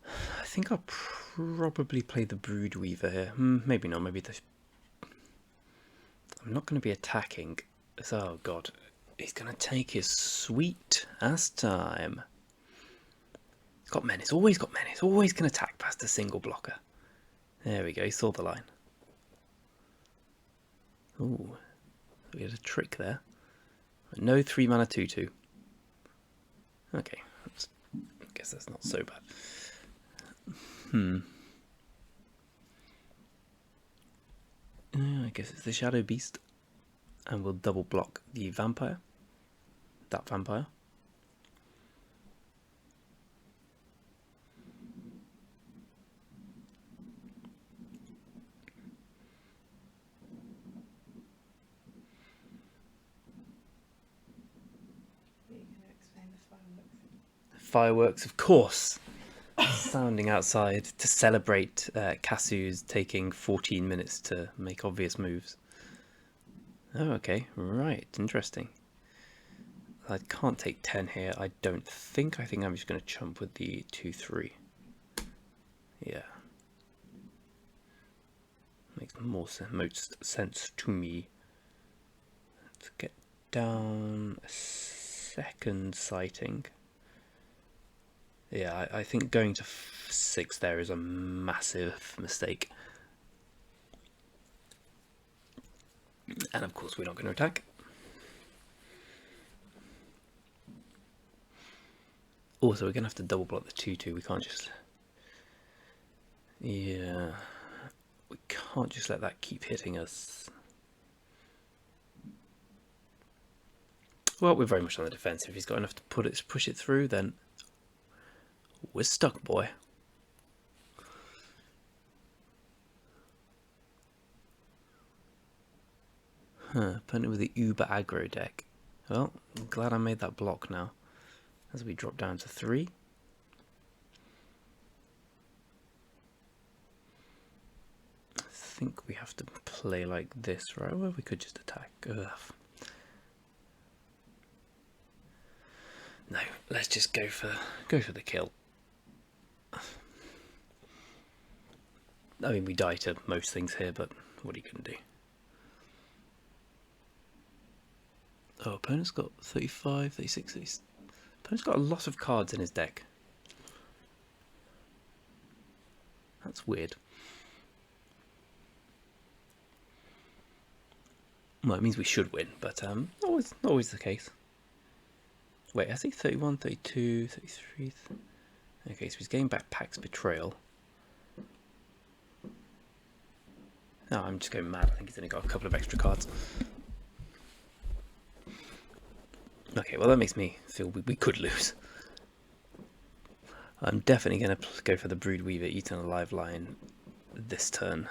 I think I'll probably play the Broodweaver here. Maybe not, maybe the... I'm not going to be attacking. Oh god, he's going to take his sweet ass time. He's got menace, always got menace, always can attack past a single blocker. There we go, he saw the line. Ooh, we had a trick there. No 3 mana 2/2. Okay, I guess that's not so bad. I guess it's the Shadow Beast. And we'll double block the vampire. That vampire. Fireworks, of course, sounding outside to celebrate Kasu's taking 14 minutes to make obvious moves. Oh, okay, right, interesting. I can't take 10 here, I don't think. I think I'm just going to chump with the 2/3. Yeah. Makes most sense to me. Let's get down a second sighting. Yeah, I think going to 6 there is a massive mistake. And of course we're not going to attack. Also, we're going to have to double block the 2/2. We can't just... Yeah... We can't just let that keep hitting us. Well, we're very much on the defensive. If he's got enough to push it through, then... We're stuck, boy. Opponent with the uber aggro deck. Well, I'm glad I made that block now. As we drop down to 3. I think we have to play like this, right? Well, we could just attack. Ugh. No, let's just go for the kill. I mean, we die to most things here, but what are you going to do? Oh, opponent's got 35, 36, 36. Opponent's got a lot of cards in his deck. That's weird. Well, it means we should win, but not always the case. Wait, I think 31, 32, 33... Okay, so he's getting back Pax Betrayal. No, I'm just going mad. I think he's only got a couple of extra cards. Okay, well that makes me feel we could lose. I'm definitely going to go for the Broodweaver Eaten Alive line this turn.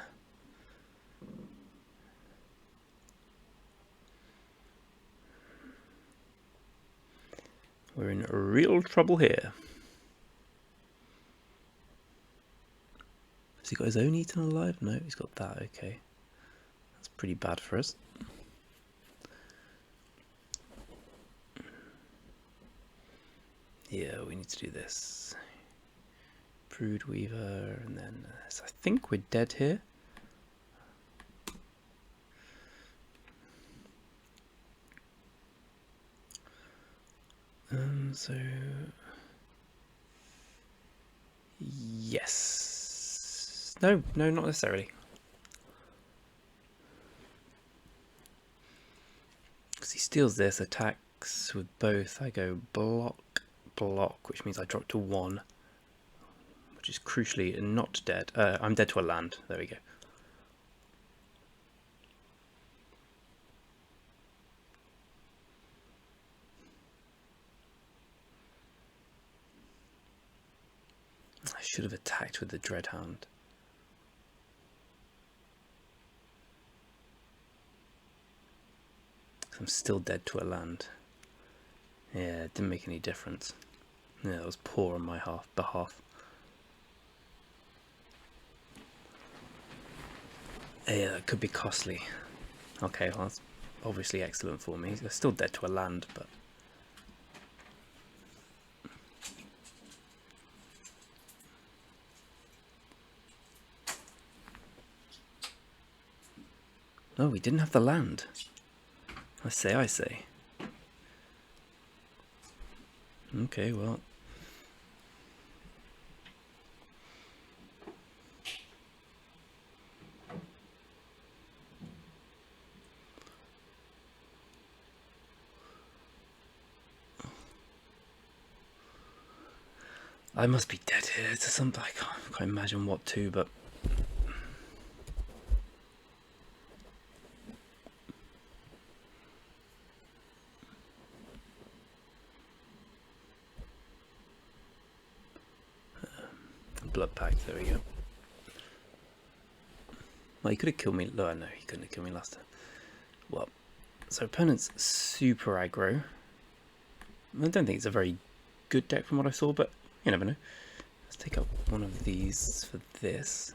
We're in real trouble here. Has he got his own Eaten Alive? No, he's got that, okay. That's pretty bad for us. Yeah, we need to do this. Broodweaver, and then I think we're dead here. So yes, no, not necessarily. Because he steals this, attacks with both. I go block, which means I drop to 1, which is crucially not dead. I'm dead to a land. There we go. I should have attacked with the Dreadhound. I'm still dead to a land. Yeah, it didn't make any difference. Yeah, that was poor on my behalf. Yeah, that could be costly. Okay, well, that's obviously excellent for me. They're still dead to a land, but... Oh, we didn't have the land. I say. Okay, well... I must be dead here to something. I can't imagine what to, but... Blood Pact, there we go. Well, he could have killed me. No, he couldn't have killed me last time. Well, so opponent's super aggro. I don't think it's a very good deck from what I saw, but you never know. Let's take up one of these for this.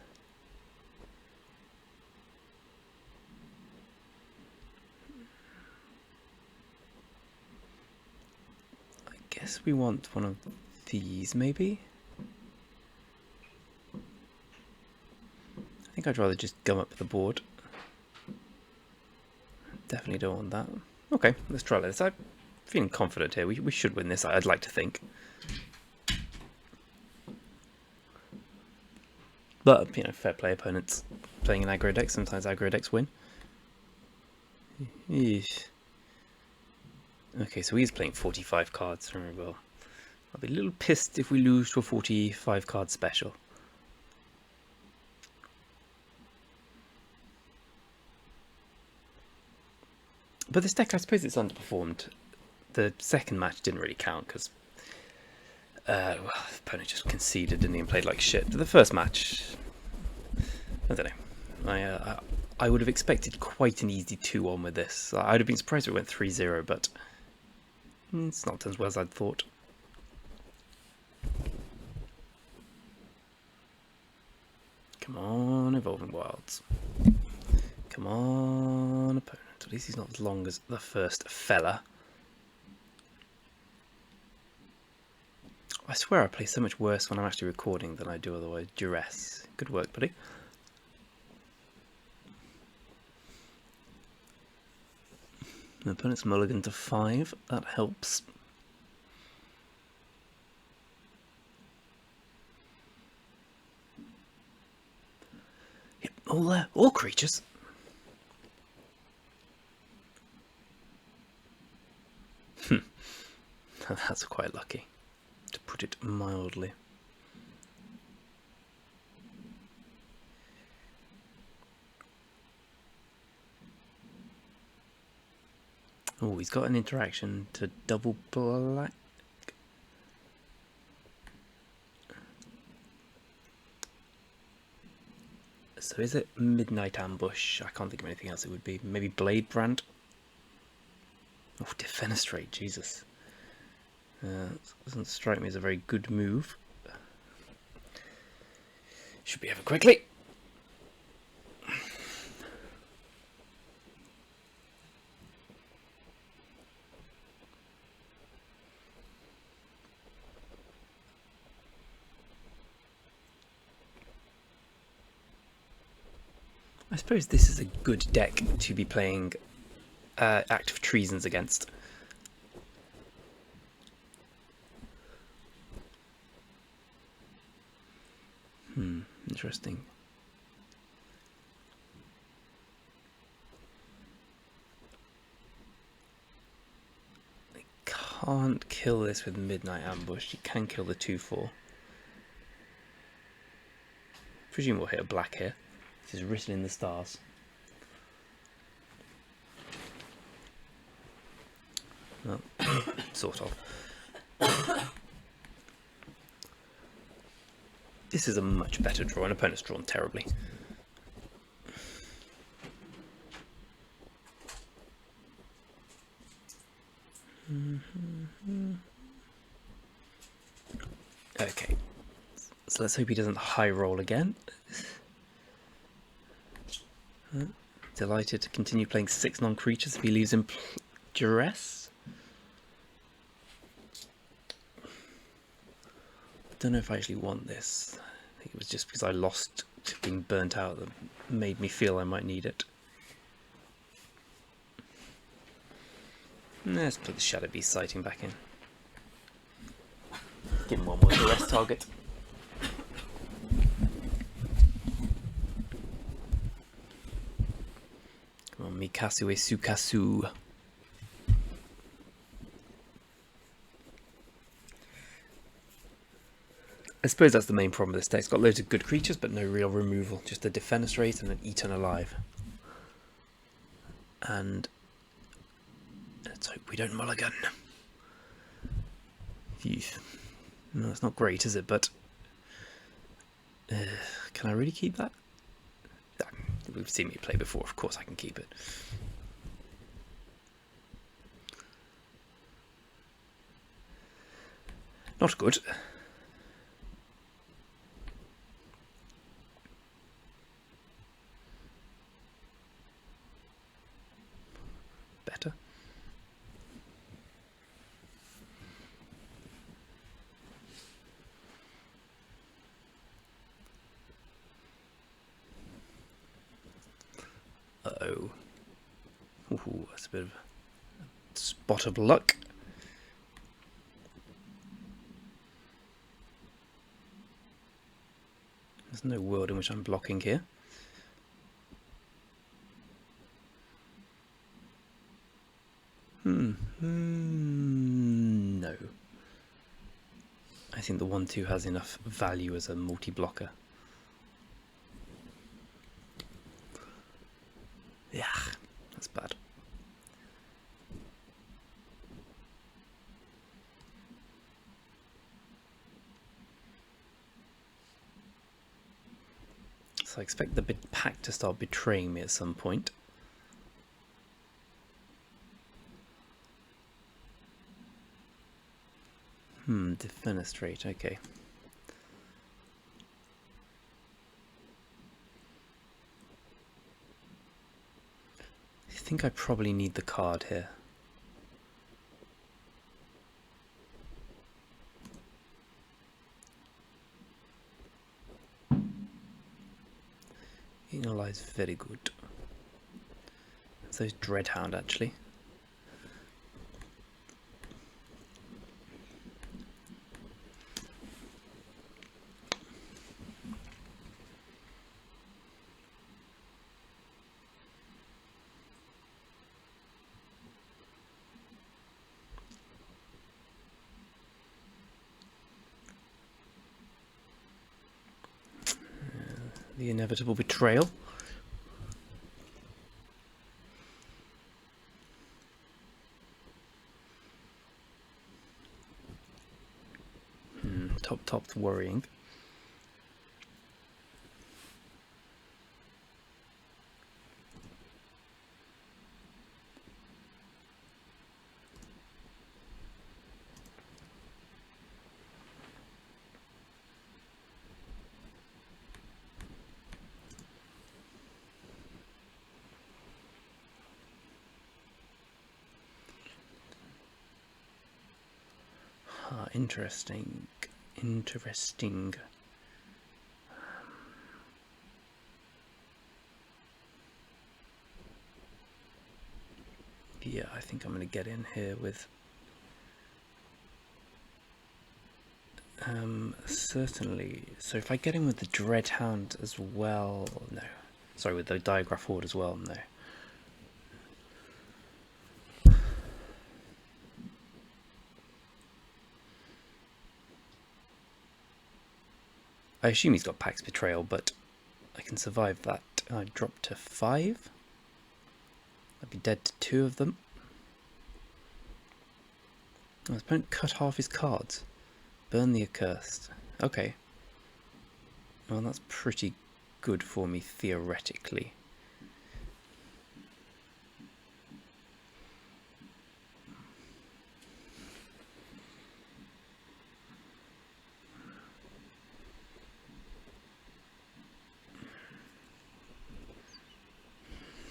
I guess we want one of these, maybe? I think I'd rather just gum up the board. Definitely don't want that. Okay, let's try this. I'm feeling confident here. We should win this, I'd like to think. But, you know, fair play opponents playing an aggro deck. Sometimes aggro decks win. Eesh. Okay, so he's playing 45 cards. Very well. I'll be a little pissed if we lose to a 45 card special. But this deck, I suppose it's underperformed. The second match didn't really count because well, the opponent just conceded, didn't he, and played like shit. But the first match, I don't know. I would have expected quite an easy 2-1 with this. I'd have been surprised if it went 3-0, but it's not as well as I'd thought. Come on, Evolving Wilds. Come on, opponent. At least he's not as long as the first fella. I swear I play so much worse when I'm actually recording than I do otherwise. Duress. Good work, buddy. The opponent's mulligan to 5. That helps. Yep, all there. All creatures. That's quite lucky, to put it mildly. Oh, he's got an interaction to double black. So is it Midnight Ambush? I can't think of anything else it would be. Maybe Blade Brand? Oh, Defenestrate, Jesus. Doesn't strike me as a very good move. Should be over quickly. I suppose this is a good deck to be playing Act of Treasons against. Interesting. I can't kill this with Midnight Ambush. You can kill the 2/4. Presume we'll hit a black here. This is written in the stars. Well, sort of. This is a much better draw. An opponent's drawn terribly. Okay. So let's hope he doesn't high roll again. Delighted to continue playing 6 non-creatures if he leaves in duress. Don't know if I actually want this. I think it was just because I lost to being burnt out that made me feel I might need it. Let's put the Shadow Beast sighting back in. Give him one more duress target. Come on, Mikasu e Sukasu. I suppose that's the main problem with this deck. It's got loads of good creatures, but no real removal. Just a Defenestrate and an Eaten Alive. And let's hope we don't mulligan. Phew. No, it's not great, is it? But can I really keep that? We've seen me play before. Of course I can keep it. Not good. Better. Uh-oh. Ooh, that's a bit of a spot of luck. There's no world in which I'm blocking here. No. I think the 1/2 has enough value as a multi-blocker. Yeah, that's bad. So I expect the pack to start betraying me at some point. Defenestrate, okay. I think I probably need the card here. Analyze very good. So is Dreadhound actually. The inevitable betrayal. Top's worrying. Interesting. Interesting. Yeah, I think I'm going to get in here with Certainly. So if I get in with the Dreadhound as well, no. Sorry, with the Diagraph Horde as well, no. I assume he's got Pax Betrayal, but I can survive that. I drop to 5. I'd be dead to 2 of them. Oh, his opponent cut half his cards. Burn the Accursed. Okay. Well, that's pretty good for me, theoretically.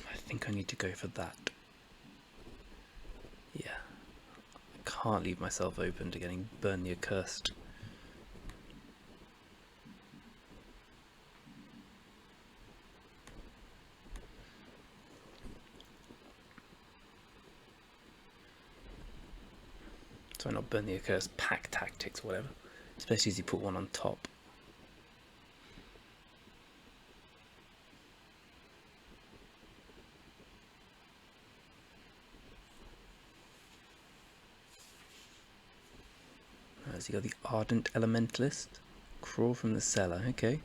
I think I need to go for that. Yeah. I can't leave myself open to getting Burn the Accursed. Sorry, not Burn the Accursed, Pack Tactics or whatever. Especially as you put one on top. Has he got the Ardent Elementalist? Crawl from the Cellar, okay.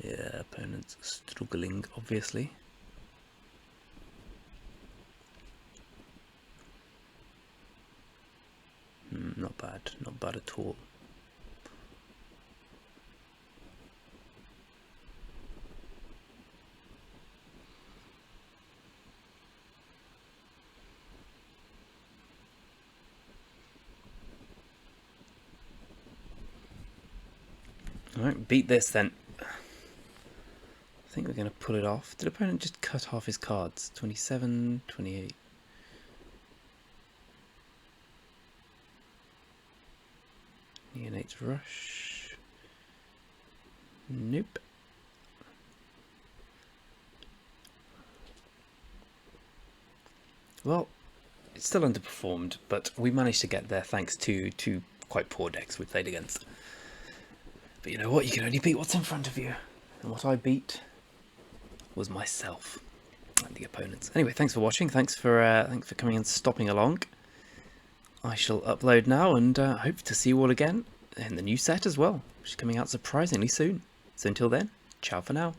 Yeah, opponent's struggling, obviously. Not bad at all. Alright, beat this then. I think we're going to pull it off. Did opponent just cut half his cards? 27, 28. Neonate's Rush. Nope. Well, it's still underperformed, but we managed to get there thanks to two quite poor decks we played against. But you know what? You can only beat what's in front of you. And what I beat was myself and the opponents. Anyway, thanks for watching. Thanks for coming and stopping along. I shall upload now and hope to see you all again in the new set as well, which is coming out surprisingly soon. So until then, ciao for now.